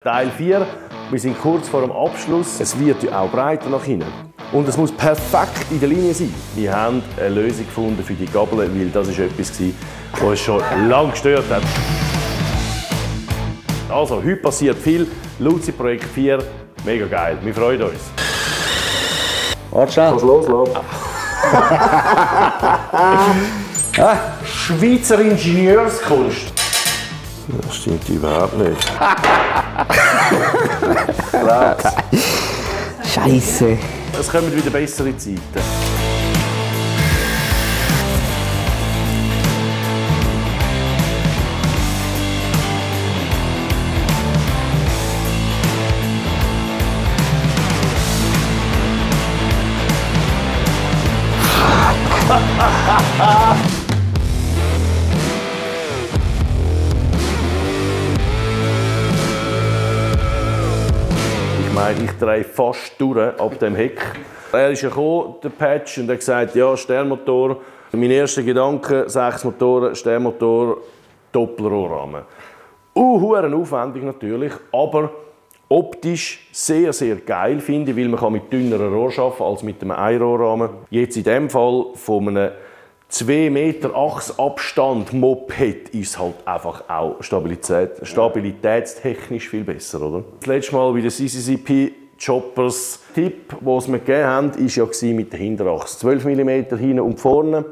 Teil 4, wir sind kurz vor dem Abschluss. Es wird ja auch breiter nach hinten. Und es muss perfekt in der Linie sein. Wir haben eine Lösung gefunden für die Gabel, weil das war etwas, was uns schon lange gestört hat. Also, heute passiert viel. Luzi Projekt 4, mega geil. Wir freuen uns. Warte schnell. Was loslassen? Schweizer Ingenieurskunst. Das stimmt überhaupt nicht. Scheiße. Es kommen wieder bessere Zeiten. Ich drehe fast durch ab dem Heck. Er ist gekommen, der Patch, und hat gesagt, ja, Sternmotor. Mein erster Gedanke, 6 Motoren, Sternmotor, Doppelrohrrahmen. Huere aufwendig natürlich, aber optisch sehr, sehr geil, finde ich, weil man mit dünneren Rohr arbeiten kann als mit einem Einrohrrahmen. Jetzt in dem Fall von einem 2 Meter Achsabstand Moped ist es halt einfach auch stabilitätstechnisch viel besser, oder? Das letzte Mal bei der CCCP Choppers Tipp, den sie mir gegeben haben, war ja mit der Hinterachse. 12 mm hinten und vorne. Er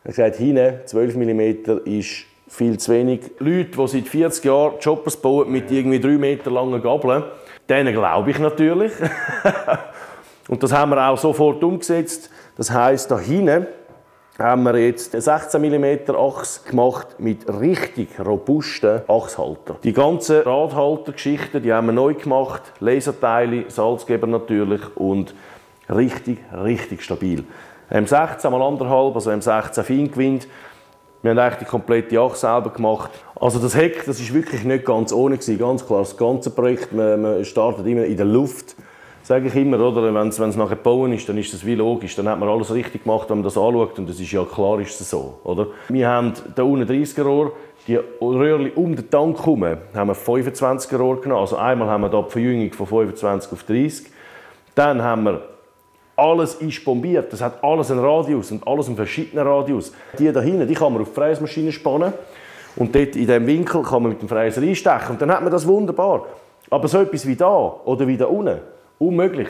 hat gesagt, hinten 12 mm ist viel zu wenig. Leute, die seit 40 Jahren Choppers bauen mit irgendwie 3 Meter langen Gabeln, denen glaube ich natürlich. Und das haben wir auch sofort umgesetzt. Das heisst, da hinten haben wir jetzt eine 16 mm Achse gemacht mit richtig robusten Achshalter. Die ganzen Radhaltergeschichten, die haben wir neu gemacht. Laserteile, Salzgeber natürlich und richtig stabil. M16 mal 1,5, also M16 Feingewind. Wir haben eigentlich die komplette Achse selber gemacht. Also das Heck, das ist wirklich nicht ganz ohne gewesen. Ganz klar, das ganze Projekt, man startet immer in der Luft. Sage ich immer, oder? Wenn es nachher gebaut ist, dann ist das wie logisch. Dann hat man alles richtig gemacht, wenn man das anschaut. Und das ist ja klar, ist es so, oder? Wir haben hier unten 30er Rohr. Die Röhrchen um den Tank herum haben wir 25er Rohr genommen. Also einmal haben wir hier die Verjüngung von 25 auf 30. Dann haben wir alles ist bombiert. Das hat alles einen Radius und alles einen verschiedenen Radius. Die da hinten, die kann man auf die Fräsmaschine spannen. Und dort in diesem Winkel kann man mit dem Fräser einstechen. Und dann hat man das wunderbar. Aber so etwas wie da oder wie da unten, unmöglich.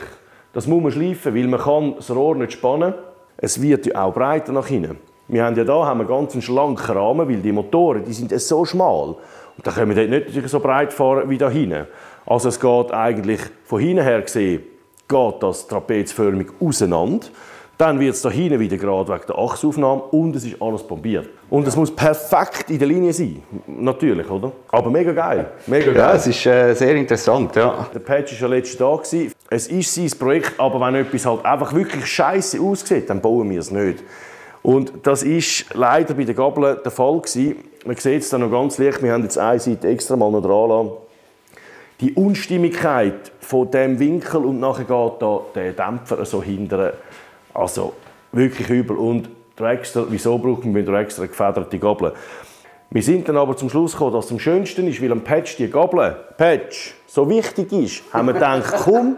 Das muss man schleifen, weil man kann das Rohr nicht spannen. Es wird ja auch breiter nach hinten. Wir haben ja da einen ganz schlanken Rahmen, weil die Motoren die sind so schmal. Und da können wir dort nicht so breit fahren wie da hinten. Also es geht eigentlich von hinten her gesehen, geht das trapezförmig auseinander. Dann wird es da hinten wieder gerade wegen der Achsaufnahme und es ist alles bombiert. Und es muss perfekt in der Linie sein, natürlich, oder? Aber mega geil, mega geil. Ja, es ist sehr interessant, ja. Der Patch war ja letztes Tag. Es ist sein Projekt, aber wenn etwas halt einfach wirklich scheiße aussieht, dann bauen wir es nicht. Und das ist leider bei den Gabeln der Fall gewesen. Man sieht es dann noch ganz leicht, wir haben jetzt eine Seite extra mal noch dran lassen. Die Unstimmigkeit von diesem Winkel und nachher geht da der Dämpfer so hinterher. Also wirklich übel. Und Dragster, wieso braucht man mit Dragster eine gefederte Gabel? Wir sind dann aber zum Schluss gekommen, dass es am schönsten ist, weil am Patch die Gabel, Patch, so wichtig ist, haben wir gedacht, komm,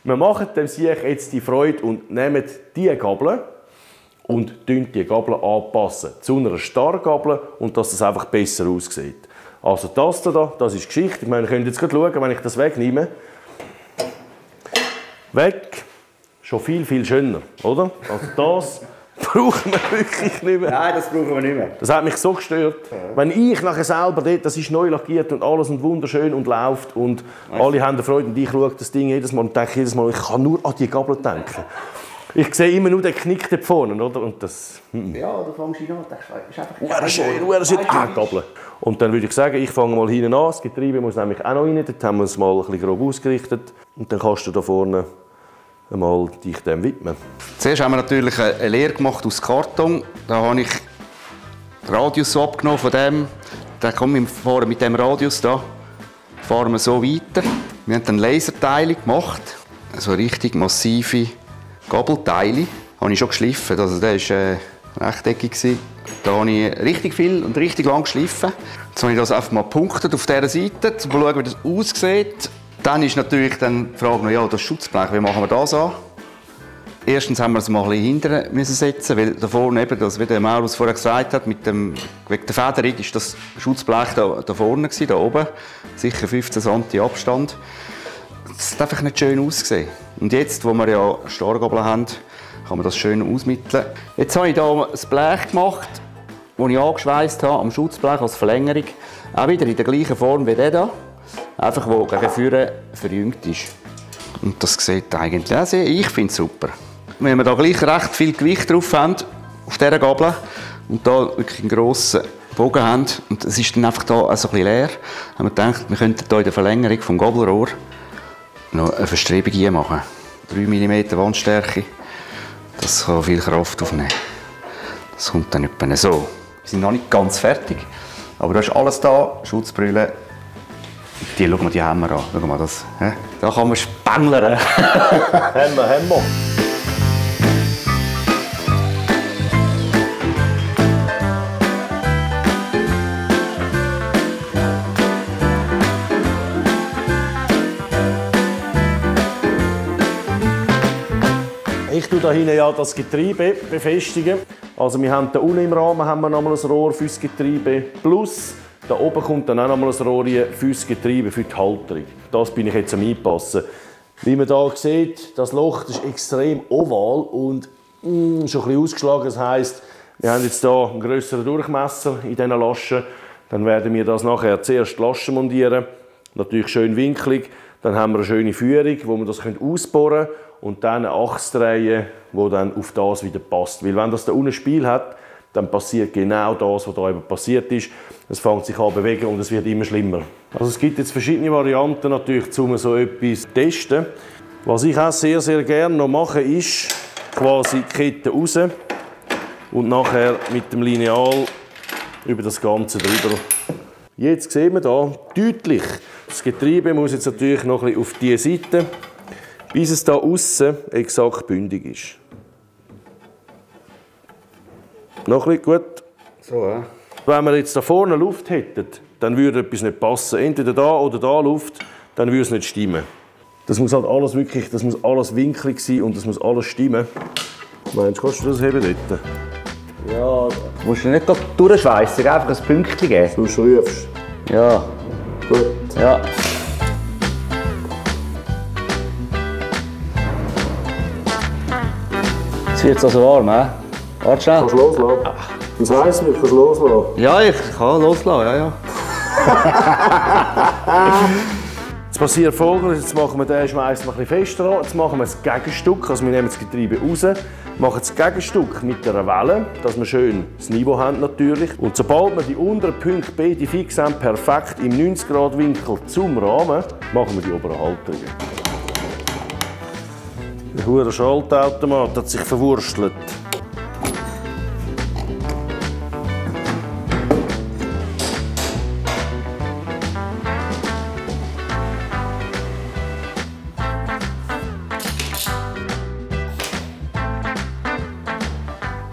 wir machen dem Sieg jetzt die Freude und nehmen diese Gabel und die Gabel anpassen zu einer Starrgabel und dass das einfach besser aussieht. Also das da, das ist Geschichte. Ich meine, ihr könnt jetzt gerade schauen, wenn ich das wegnehme. Weg. Schon viel schöner, oder? Also das brauchen wir wirklich nicht mehr. Nein, das brauchen wir nicht mehr. Das hat mich so gestört. Ja. Wenn ich nachher selber dort, das ist neu lackiert und alles und wunderschön und läuft und alle haben Freude und ich schaue das Ding jedes Mal und denke jedes Mal, ich kann nur an die Gabel denken. Ich sehe immer nur den Knick dort vorne, oder? Und das, Ja, da fängst du an, das ist einfach schön, Gabel. Und dann würde ich sagen, ich fange mal hinten an. Das Getriebe muss nämlich auch noch rein. Dort haben wir es mal ein bisschen grob ausgerichtet. Und dann kannst du da vorne einmal dich dem widmen. Zuerst haben wir natürlich eine Lehre gemacht aus Karton. Da habe ich den Radius so abgenommen von dem. Dann fahren wir mit dem Radius da, fahren wir so weiter. Wir haben dann Laserteile gemacht, so richtig massive Gabelteile. Habe ich schon geschliffen. Also der ist rechteckig. Da habe ich richtig viel und richtig lang geschliffen. Jetzt habe ich das einfach mal gepunktet auf dieser Seite, um zu schauen, wie das aussieht. Dann ist natürlich dann die Frage, ja, das Schutzblech, wie machen wir das an? Erstens haben wir es mal ein bisschen hinterher setzen, weil da vorne eben, das, wie der Maurus vorher gesagt hat, wegen der Federung ist das Schutzblech da vorne gewesen, da oben, sicher 15 cm Abstand. Das hat einfach nicht schön ausgesehen. Und jetzt, wo wir ja Stargabel haben, kann man das schön ausmitteln. Jetzt habe ich hier ein Blech gemacht, das ich angeschweißt habe am Schutzblech als Verlängerung. Auch wieder in der gleichen Form wie der hier. Einfach, wo gegen vorne verjüngt ist. Und das sieht eigentlich auch sehr, ich finde es super. Wenn wir da gleich recht viel Gewicht drauf haben, auf dieser Gabel, und da wirklich einen grossen Bogen haben, und es ist dann einfach da also ein bisschen leer, haben wir gedacht, wir könnten hier in der Verlängerung vom Gabelrohr noch eine Verstrebung hier machen. 3 mm Wandstärke, das kann viel Kraft aufnehmen. Das kommt dann etwa so. Wir sind noch nicht ganz fertig, aber da ist alles da, Schutzbrille. Schau mal die Hämmer an. Schau mal das. Da kann man spenglern. Hämmer. Ich tue da hinten ja das Getriebe befestigen. Also wir haben da unten im Rahmen haben wir nochmal ein Rohr fürs Getriebe plus da oben kommt dann auch nochmal ein Rohr fürs Getriebe, für die Halterung. Das bin ich jetzt am Einpassen. Wie man hier sieht, das Loch ist extrem oval und schon ein bisschen ausgeschlagen. Das heisst, wir haben jetzt hier einen grösseren Durchmesser in diesen Laschen. Dann werden wir das nachher zuerst Laschen montieren. Natürlich schön winklig. Dann haben wir eine schöne Führung, wo wir das ausbohren können und dann eine Achse drehen, die dann auf das wieder passt. Weil wenn das da unten ein Spiel hat, dann passiert genau das, was da eben passiert ist. Es fängt sich an zu bewegen und es wird immer schlimmer. Also es gibt jetzt verschiedene Varianten natürlich, um so etwas zu testen. Was ich auch sehr, sehr gerne noch mache, ist quasi die Kette raus und nachher mit dem Lineal über das Ganze drüber. Jetzt sehen wir hier deutlich, das Getriebe muss jetzt natürlich noch ein bisschen auf diese Seite, bis es hier außen exakt bündig ist. Noch ein bisschen gut. So, ja. Wenn wir jetzt da vorne Luft hätten, dann würde etwas nicht passen. Entweder da oder da Luft, dann würde es nicht stimmen. Das muss halt alles wirklich, das muss alles winklig sein und das muss alles stimmen. Meinst du, kannst du das heben dort? Ja, du musst nicht durchschweissen, einfach ein Pünktchen geben. Du schrufst. Ja. Gut. Ja. Jetzt wird es also warm, he? Warte schnell. Kannst du loslassen? Das heisst nicht, kannst du loslassen? Ja, ich kann loslassen, ja. Jetzt passiert Folgendes, jetzt machen wir den, schmeißen wir ein bisschen fester an, jetzt machen wir das Gegenstück, also wir nehmen das Getriebe raus, machen das Gegenstück mit einer Welle, dass wir schön das Niveau haben natürlich. Und sobald wir die unteren Punkte beide fix haben, perfekt im 90°-Winkel zum Rahmen, machen wir die oberen Halterungen. Der hure Schaltautomat hat sich verwurstelt.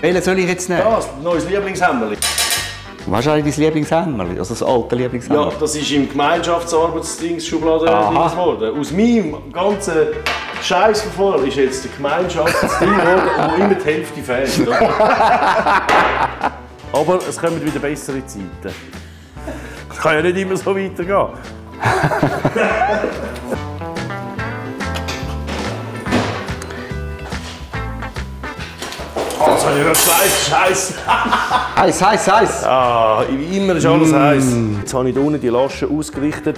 Welchen soll ich jetzt nehmen? Das, neues Lieblingshämmerli. Was ist eigentlich dein Lieblingshämmerli? Also das alte Lieblingshämmerli? Ja, das ist im Gemeinschaftsarbeitsdingsschublade geworden. Aus meinem ganzen Scheiß von vorher ist jetzt der Gemeinschaftsding geworden, wo immer die Hälfte fehlt. Aber es kommen wieder bessere Zeiten. Es kann ja nicht immer so weitergehen. Also, ich habe Scheiße. Heiß. Ah, immer ist alles heiß. Jetzt habe ich hier unten die Lasche ausgerichtet.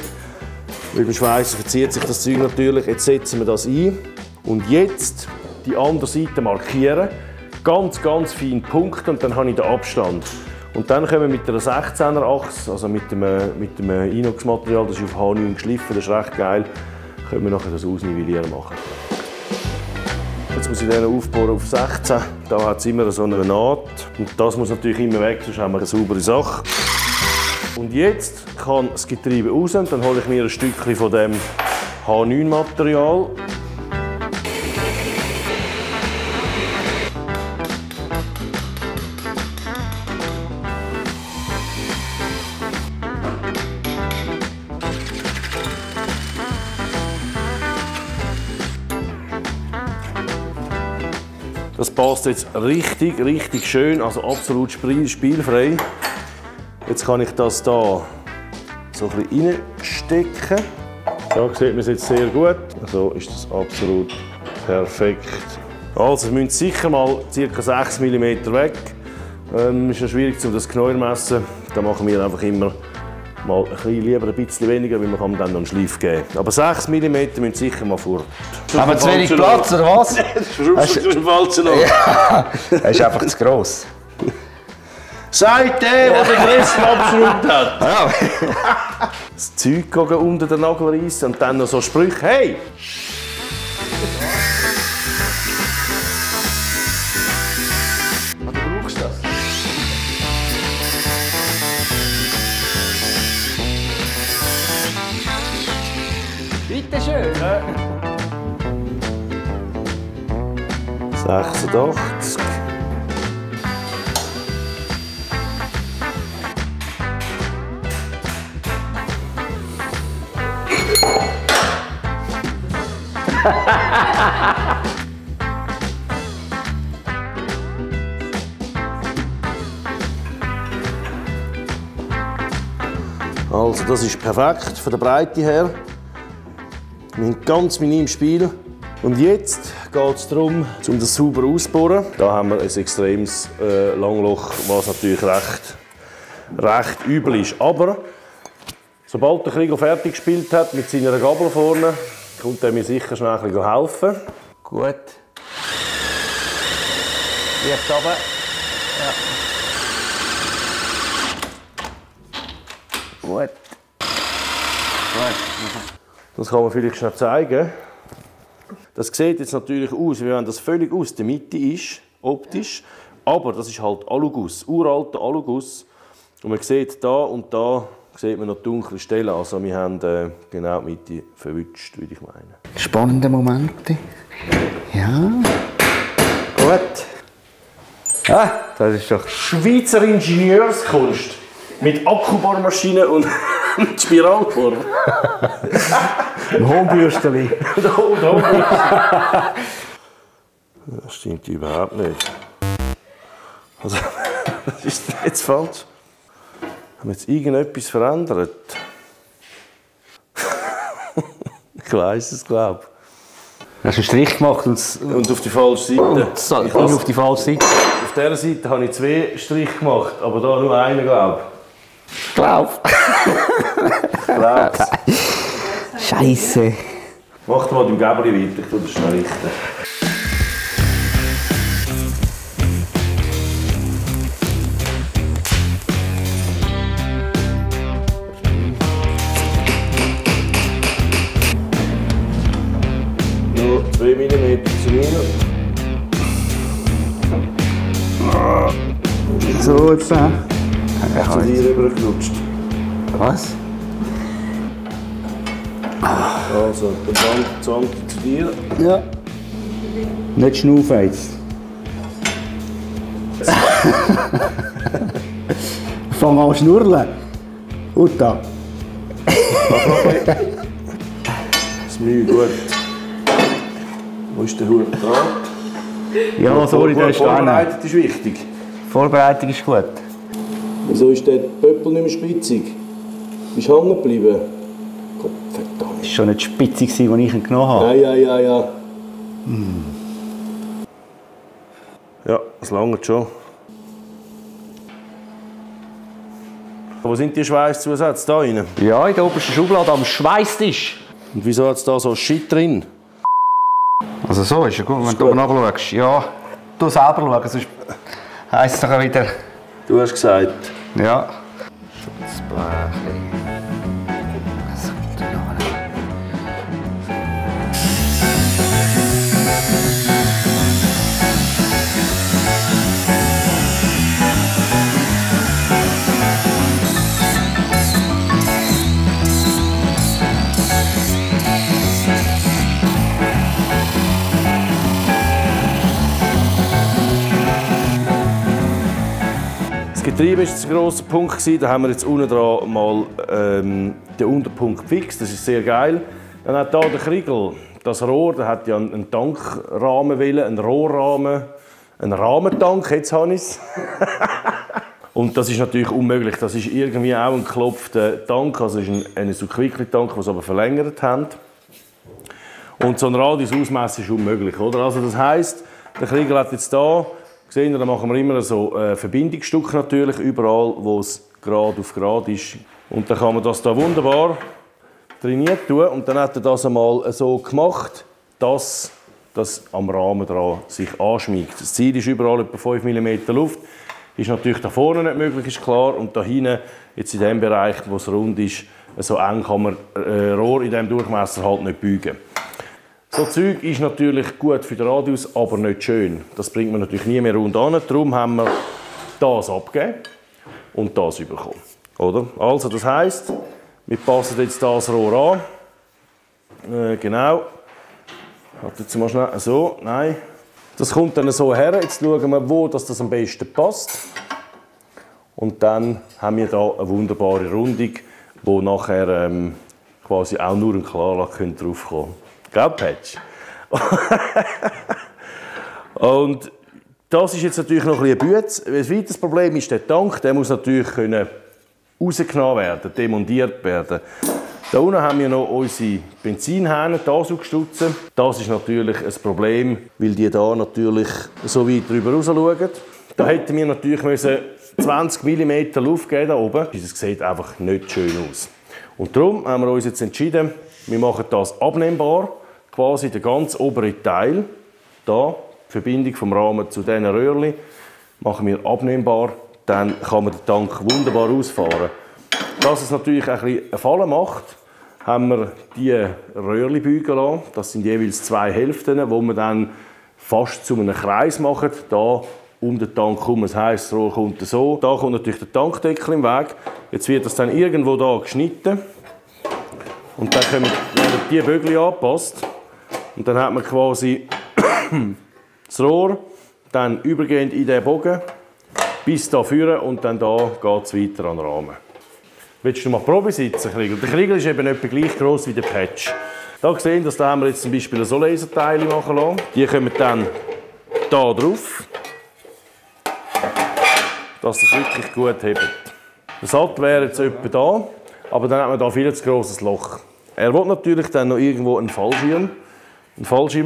Beim Schweißen verzieht sich das Zeug natürlich. Jetzt setzen wir das ein. Und jetzt die andere Seite markieren. Ganz fein punkten und dann habe ich den Abstand. Und dann können wir mit einer 16er Achse, also mit dem Inox-Material, das ist auf H9 geschliffen, das ist recht geil, können wir nachher das Ausnivellieren machen. Jetzt muss ich den aufbohren auf 16. Da hat es immer so eine Naht. Und das muss natürlich immer weg, sonst haben wir eine saubere Sache. Und jetzt kann das Getriebe raus und dann hole ich mir ein Stückchen von dem H9-Material. Das passt jetzt richtig, richtig schön, also absolut spielfrei. Jetzt kann ich das hier so ein bisschen reinstecken. Da sieht man es jetzt sehr gut. So ist das absolut perfekt. Also, es müssen sicher mal ca. 6 mm weg. Ist ja schwierig, das genau zu messen. Da machen wir einfach immer mal lieber ein bisschen weniger, weil man kann dann noch einen Schliff geben. Aber 6 mm müssen sicher mal fort. Haben wir zu wenig Platz, oder was? Das ist falsch. Ja, er ist einfach zu gross. Sagt der den grössten Abschnitt hat. Ja. Das Zeug unter den Nagel reissen und dann noch so Sprüche. Hey! Du brauchst das. Bitte schön. 86. Also das ist perfekt von der Breite her. Wir haben ganz minim Spiel. Und jetzt geht es darum, um das sauber auszubohren. Da haben wir ein extremes Langloch, was natürlich recht übel ist. Aber sobald der Krieger fertig gespielt hat mit seiner Gabel vorne, kommt er mir sicher schnell ein bisschen helfen. Gut. Licht runter. Ja. Gut. Das kann man vielleicht schnell zeigen. Das sieht jetzt natürlich aus, wie wenn das völlig aus der Mitte ist, optisch. Aber das ist halt Aluguss, uralter Aluguss. Und man sieht da und da sieht man noch dunkle Stellen. Also wir haben genau die Mitte verwünscht, würde ich meinen. Spannende Momente. Ja. Gut. Ah, das ist doch... Schweizer Ingenieurskunst mit Akkubohrmaschine und Spiralbohr. Ein Hohnbürsteli. Das stimmt überhaupt nicht. Also, was ist denn jetzt falsch? Haben wir jetzt irgendetwas verändert? Ich weiss es, glaube ich. Hast du einen Strich gemacht und auf die falsche Seite. Ich auf die falsche Seite. Auf dieser Seite habe ich 2 Striche gemacht, aber da nur einen, glaube ich. Glaube. Scheisse. Mach mal den Gäbeli weiter, ich tue das schnell richten. Nur 2 mm zu mir. So, jetzt. Zu dir rübergerutscht. Was? Also, der Zahn zu dir. Ja. Nicht schnaufen jetzt. Fang an zu schnurren. Uta. Das Mühe, gut. Wo ist der Hut dran? Ja, sorry, der ist da. Vorbereitet ist wichtig. Vorbereitung ist gut. Wieso ist der Pöppel nicht mehr spitzig? Bist du hängen geblieben? Gott verdammt. Das war schon nicht spitzig, als ich ihn genommen habe. Ja. Ja, das langt schon. Wo sind die Schweißzusätze? Da rein? Ja, in der obersten Schublade am Schweißtisch. Und wieso hat es da so Shit drin? Also so ist ja gut, wenn du oben nachschaust. Ja, du selber schauen, sonst heisst es doch wieder... Du hast gesagt. Ja. Das Blechchen. Das kommt da noch. Das Getriebe war ein grosser Punkt. Da haben wir jetzt unten dran mal den Unterpunkt fix. Das ist sehr geil. Dann hat hier der Kriegel. Das Rohr, das hat ja einen Tankrahmen, einen Rohrrahmen, einen Rahmentank, jetzt habe ich es. Und das ist natürlich unmöglich. Das ist irgendwie auch ein geklopfter Tank, also ist ein Quickly-Tank, den sie aber verlängert haben. Und so ein Radius ausmessen ist unmöglich, oder? Also das heisst, der Krieger hat jetzt da, gesehen, da machen wir immer so Verbindungsstück natürlich, überall, wo es Grad auf Grad ist. Und dann kann man das da wunderbar trainiert tun. Und dann hat er das einmal so gemacht, dass das am Rahmen dran sich anschmiegt. Das Ziel ist überall etwa 5 mm Luft. Ist natürlich da vorne nicht möglich, ist klar. Und da hinten, jetzt in dem Bereich, wo es rund ist, so eng kann man Rohr in diesem Durchmesser halt nicht beugen. So Zeug ist natürlich gut für den Radius, aber nicht schön. Das bringt man natürlich nie mehr rund an. Darum haben wir das abgegeben und das bekommen. Oder? Also, das heisst, wir passen jetzt das Rohr an. Genau. Warte jetzt mal schnell. So, nein. Das kommt dann so her. Jetzt schauen wir, wo das am besten passt. Und dann haben wir hier eine wunderbare Rundung, wo nachher quasi auch nur ein Klarlack draufkommen könnte. Gell, Patch? Und das ist jetzt natürlich noch ein bisschen ein weiteres Problem ist der Tank. Der muss natürlich rausgenommen werden, demontiert werden. Da unten haben wir noch unsere Benzinhähne, die Ansaugstutzen. Das ist natürlich ein Problem, weil die hier natürlich so weit drüber raus schauen. Da hätten wir natürlich 20 mm Luft geben da oben. Das sieht einfach nicht schön aus. Und darum haben wir uns jetzt entschieden, wir machen das abnehmbar. Quasi der ganz obere Teil, da, die Verbindung vom Rahmen zu diesen Röhrchen, machen wir abnehmbar. Dann kann man den Tank wunderbar ausfahren. Dass es natürlich ein bisschen eine Falle macht, haben wir diese Röhrchen beugen lassen. Das sind jeweils 2 Hälften, wo wir dann fast zu einem Kreis machen. Da um den Tank herum. Das heisst, das Rohr kommt so. Da kommt natürlich der Tankdeckel im Weg. Jetzt wird das dann irgendwo da geschnitten. Und dann werden die Bögel angepasst. Und dann hat man quasi das Rohr, dann übergehend in den Bogen, bis da führen und dann da geht es weiter an den Rahmen. Willst du mal Probe sitzen, Kriegel? Der Kriegel ist eben etwa gleich gross wie der Patch. Da sehen dass da haben wir jetzt zum Beispiel so Laserteile machen lassen. Die kommen dann da drauf, dass das wirklich gut hebt. Der Sattel wäre jetzt etwa da, aber dann hat man da viel zu grosses Loch. Er will natürlich dann noch irgendwo einen Fallschirm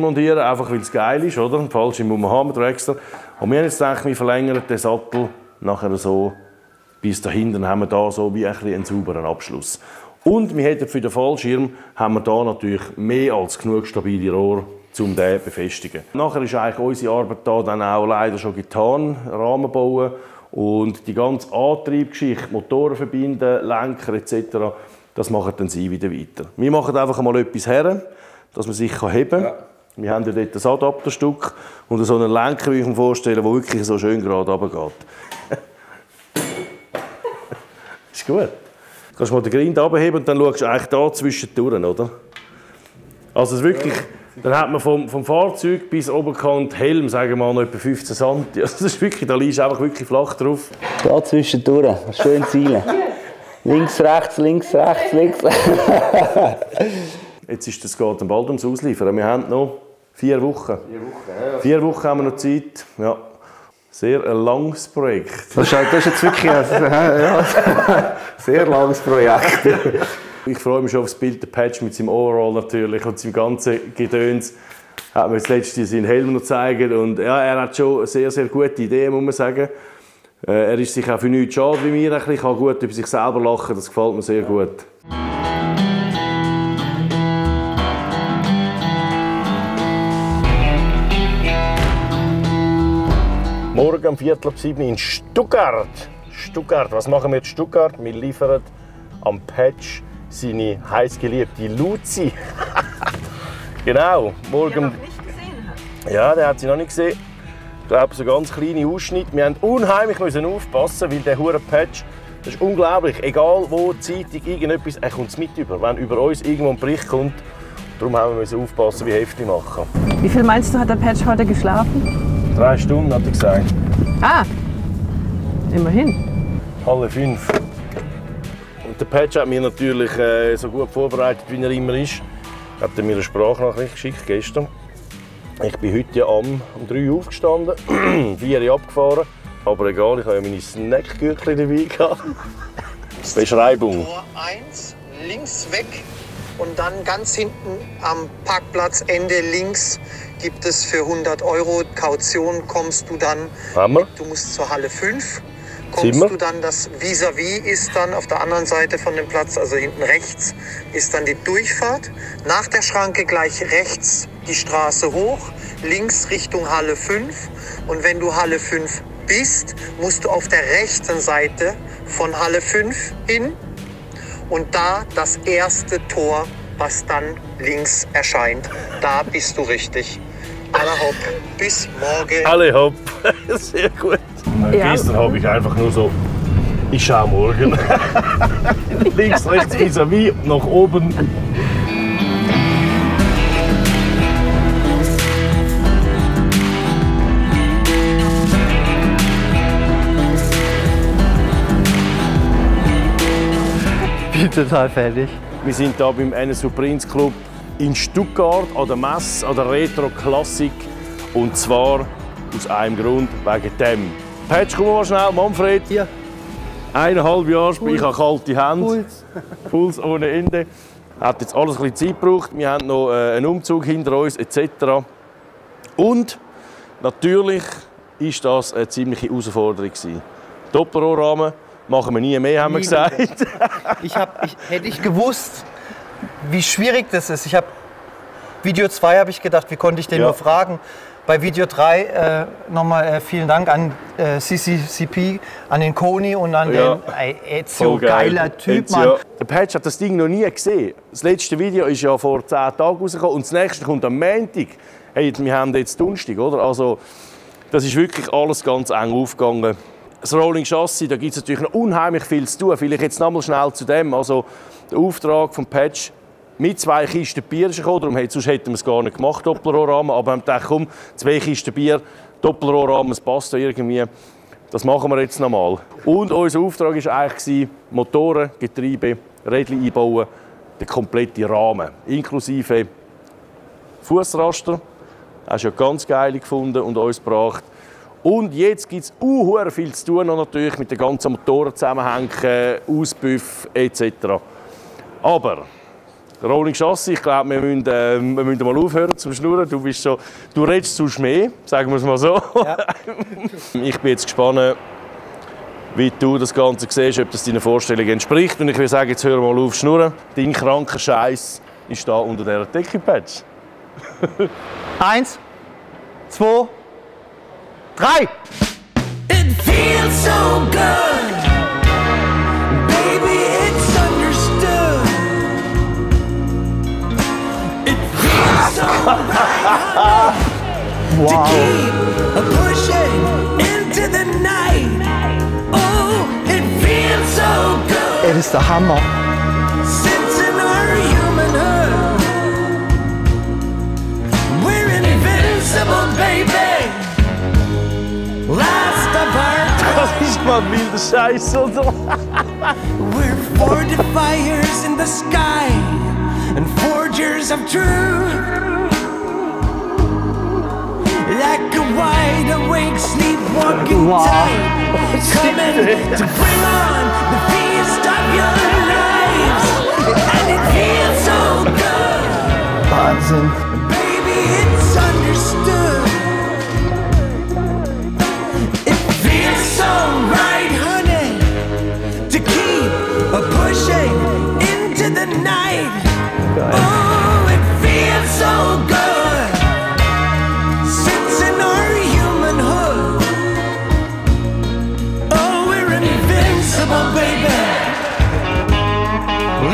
montieren, einfach weil es geil ist, oder? Einen Fallschirm muss man haben mit extra. Und wir haben jetzt gedacht, wir verlängern den Sattel nachher so bis da hinten, haben wir da so wie einen sauberen Abschluss. Und wir hätten für den Fallschirm haben wir da natürlich mehr als genug stabile Rohre, um den zu befestigen. Nachher ist eigentlich unsere Arbeit da dann auch leider schon getan, Rahmen bauen und die ganze Antriebsgeschichte, Motoren verbinden, Lenker etc., das machen dann sie wieder weiter. Wir machen einfach mal etwas her, dass man sich heben kann. Ja. Wir haben ja dort ein Adapterstück und so einen Lenker, wie ich mir vorstelle, der wirklich so schön gerade runtergeht. Ist gut. Du kannst mal den Grind runterheben und dann schaust du eigentlich da zwischendurch, oder? Also es wirklich, dann hat man vom Fahrzeug bis Oberkant Helm, sagen wir mal, noch etwa 15 cm. Also das ist wirklich, da liegst du einfach wirklich flach drauf. Da zwischendurch, schön zielen. Links, rechts, links, rechts, links. Jetzt ist das geht dann bald ums Ausliefern. Wir haben noch 4 Wochen. 4 Wochen, ja. 4 Wochen haben wir noch Zeit. Ja. Sehr ein langes Projekt. Das ist jetzt wirklich ein sehr langes Projekt. Ich freue mich schon auf das Bild, der Patch mit seinem Overall natürlich und seinem ganzen Gedöns. Hat mir jetzt letztens seinen Helm noch gezeigt. Und ja, er hat schon eine sehr, sehr gute Idee, muss man sagen. Er ist sich auch für nichts schade wie mir. Ich kann gut über sich selber lachen, das gefällt mir sehr gut. Morgen um 6:45 in Stuttgart. Stuttgart. Was machen wir in Stuttgart? Wir liefern am Patch seine heißgeliebte Luzi. Genau. Morgen. Den noch nicht gesehen hat. Ja, der hat sie noch nicht gesehen. Ich glaube, so ganz kleine Ausschnitte. Wir mussten unheimlich aufpassen, weil der hure Patch, das ist unglaublich. Egal wo, Zeitung, irgendetwas, er kommt es mit über. Wenn über uns irgendwo ein Bericht kommt, darum haben wir aufpassen, wie Hefte machen. Wie viel meinst du, hat der Patch heute geschlafen? 3 Stunden, hat er gesagt. Ah, immerhin. 4:30. Und der Patch hat mich natürlich so gut vorbereitet, wie er immer ist. Hat er mir eine Sprachnachricht geschickt gestern. Ich bin heute ja um 3 Uhr aufgestanden, 4 Uhr abgefahren. Aber egal, ich habe ja meine Snackgürtel dabei gehabt. Beschreibung. Tor 1, links weg und dann ganz hinten am Parkplatzende links gibt es für 100 € Kaution, kommst du dann, Hammer. du musst zur Halle 5, Zimmer. kommst du dann, das Vis-à-vis ist dann auf der anderen Seite von dem Platz, also hinten rechts, ist dann die Durchfahrt. Nach der Schranke gleich rechts die Straße hoch, links Richtung Halle 5 und wenn du Halle 5 bist, musst du auf der rechten Seite von Halle 5 hin und da das erste Tor, was dann links erscheint, da bist du richtig. Alle hopp, bis morgen. Alle hopp, sehr gut. Ja. Gestern habe ich einfach nur so, ich schaue morgen. Links, rechts, vis-à-vis, nach oben. Ich bin total fertig. Wir sind hier beim NSU Prinz Club in Stuttgart an der Messe, an der Retro Klassik. Und zwar aus einem Grund, wegen dem. Patch, komm mal schnell, Manfred. Ja. 1,5 Jahre Spiel, ich habe kalte Hände. Puls. Puls ohne Ende. Hat jetzt alles ein bisschen Zeit gebraucht. Wir haben noch einen Umzug hinter uns etc. Und natürlich war das eine ziemliche Herausforderung. Doppelrohrrahmen machen wir nie mehr, haben wir gesagt. Hätte ich gewusst, wie schwierig das ist. Video 2 habe ich gedacht, wie konnte ich den nur fragen. Bei Video 3 nochmal vielen Dank an CCCP, an den Koni und an den Ezio, geiler Typ, Ezio. Mann. Der Patch hat das Ding noch nie gesehen. Das letzte Video ist ja vor 10 Tagen rausgekommen und das nächste kommt am Montag. Hey, wir haben jetzt Donnerstag, oder? Also, das ist wirklich alles ganz eng aufgegangen. Das Rolling Chassis, da gibt es natürlich noch unheimlich viel zu tun. Vielleicht jetzt noch mal schnell zu dem. Also, der Auftrag vom Patch mit 2 Kisten Bier ist gekommen, darum sonst hätten wir es gar nicht gemacht, Doppelrohrrahmen. Aber wir haben gedacht, komm, 2 Kisten Bier, Doppelrohrrahmen, es passt ja irgendwie. Das machen wir jetzt noch mal. Und unser Auftrag war eigentlich, Motoren, Getriebe, Rädchen einbauen, den kompletten Rahmen, inklusive Fußraster. Hast du ja ganz geil gefunden und uns gebracht. Und jetzt gibt es viel zu tun, natürlich mit den ganzen Motorenzusammenhängen, Auspuff etc. Aber Rolling Chassis, ich glaube, wir müssen mal aufhören zum Schnurren. Du redest zu mehr, sagen wir es mal so. Ja. Ich bin jetzt gespannt, wie du das Ganze siehst, ob das deinen Vorstellungen entspricht. Und ich würde sagen, jetzt hören wir mal auf Schnurren. Dein kranker Scheiß ist da unter dieser Decke, Patch. 1, 2, 3. It feels so good, baby, it's understood. It feels so right, to keep pushing into the night. Oh, it feels so good. Das ist der Hammer. Since in our humanhood, we're invincible, baby. Last of our Das ist mal ein wilder Scheiß, oder? we're fortifiers in the sky and forgers of truth. Like a wide awake, sleepwalking tide, coming to bring on the feast of your lives. And it feels so good, Wahnsinn. baby, it's understood. It feels so right, honey, to keep pushing into the night. Oh, it feels so good. Since in our humanhood, oh, we're invincible, baby.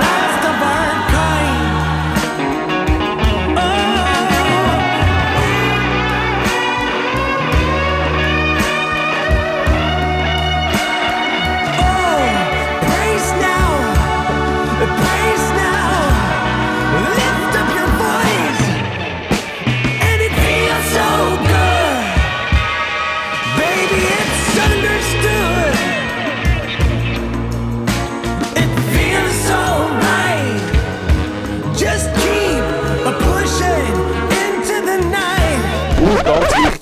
Last of our kind. Oh,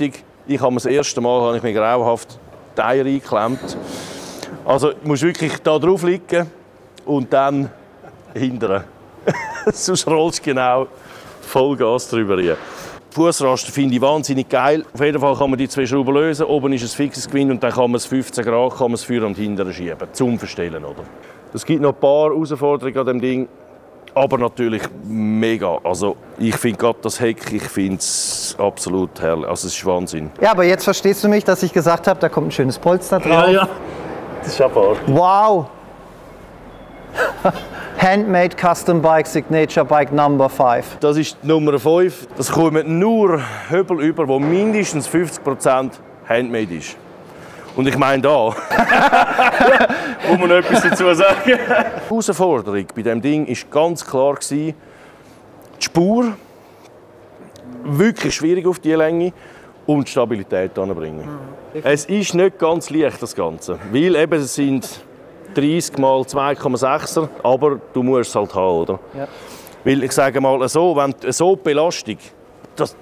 wichtig. Ich habe das erste Mal mir grauenhaft die Eier eingeklemmt. Also du musst wirklich da drauf liegen und dann hindern. Sonst rollst du genau Vollgas drüber rein. Fußraster finde ich wahnsinnig geil. Auf jeden Fall kann man die 2 Schrauben lösen. Oben ist ein fixes Gewinde und dann kann man es 15 Grad kann man es vorne und hinten schieben, zum Verstellen. Oder? Es gibt noch ein paar Herausforderungen an dem Ding, aber natürlich mega. Also ich finde gerade das Heck, ich finde es absolut herrlich. Also es ist Wahnsinn. Ja, aber jetzt verstehst du mich, dass ich gesagt habe, da kommt ein schönes Polster drauf. Ja. Das ist aber. Wow! Handmade Custom Bike Signature Bike Number 5. Das ist die Nummer 5. Das kommen nur Höbel über, wo mindestens 50% Handmade ist. Und ich meine da, muss man etwas dazu sagen. Die Herausforderung bei diesem Ding war ganz klar, die Spur wirklich schwierig auf die Länge und die Stabilität anbringen. Es ist nicht ganz leicht, das Ganze, weil eben es sind 30 mal 2,6er, aber du musst es halt haben, oder? Ja. Weil ich sage mal so, wenn du so die Belastung,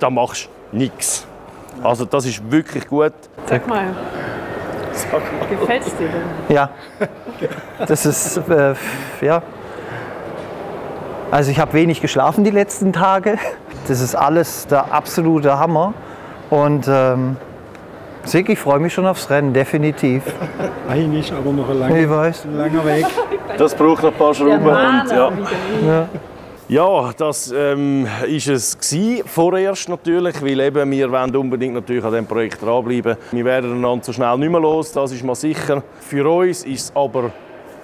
da machst du nichts. Also das ist wirklich gut. Sag mal. Gefällt es dir denn? Ja. Das ist, ja. Also ich habe wenig geschlafen die letzten Tage. Das ist alles der absolute Hammer. Und ich freue mich schon aufs Rennen, definitiv. Eigentlich aber noch ein langer Weg. Das braucht noch ein paar Schrauben. Ja. Ja, das ist es gewesen, vorerst natürlich, weil eben wir wollen unbedingt natürlich an diesem Projekt dranbleiben. Wir werden einander so schnell nicht mehr los, das ist mal sicher. Für uns ist es aber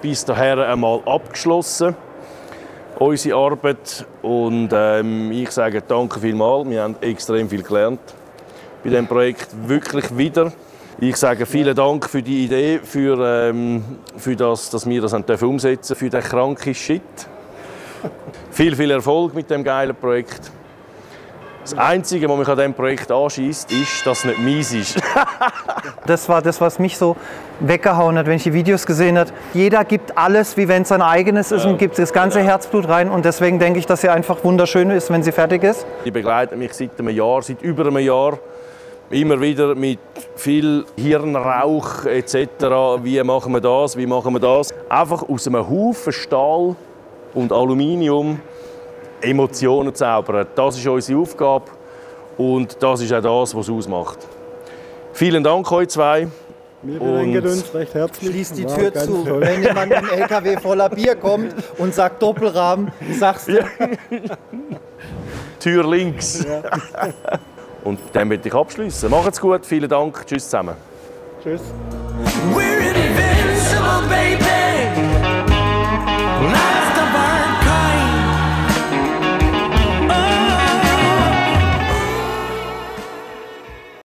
bis dahin einmal abgeschlossen, unsere Arbeit. Und ich sage danke vielmals, wir haben extrem viel gelernt bei diesem Projekt, wirklich wieder. Ich sage vielen Dank für die Idee, für das, dass wir das umsetzen dürfen, für den kranken Shit. Viel Erfolg mit dem geilen Projekt. Das Einzige, was mich an diesem Projekt anschießt, ist, dass es nicht mies ist. Das war das, was mich so weggehauen hat, wenn ich die Videos gesehen habe. Jeder gibt alles, wie wenn es sein eigenes ist, und gibt das ganze Herzblut rein. Und deswegen denke ich, dass sie einfach wunderschön ist, wenn sie fertig ist. Die begleiten mich seit einem Jahr, seit über einem Jahr. Immer wieder mit viel Hirnrauch etc. Wie machen wir das, wie machen wir das? Einfach aus einem Haufen Stahl und Aluminium Emotionen zaubern. Das ist unsere Aufgabe und das ist auch das, was es ausmacht. Vielen Dank euch zwei. Wir bedanken uns recht herzlich. Schließt die Tür zu. Wenn jemand mit einem LKW voller Bier kommt und sagt Doppelrahmen, sagst du. Tür links. Ja. Und dann möchte ich abschließen. Macht's gut, vielen Dank, tschüss zusammen. Tschüss. We're invincible, baby.